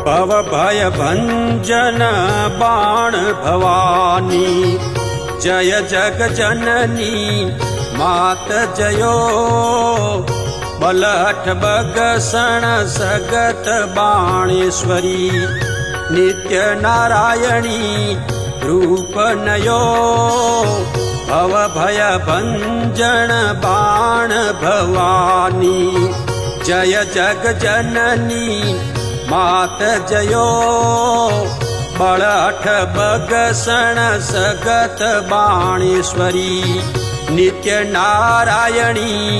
भव भय भंजन बाण भवानी, जय जग जननी मात जयो। बलहठ बगसण सगत बाणेश्वरी, नित्य नारायणी रूप नयो। भव भय भंजन बाण भवानी, जय जग जननी मात जयो। बलहठ बगसण सगत बाणेश्वरी, नित्य नारायणी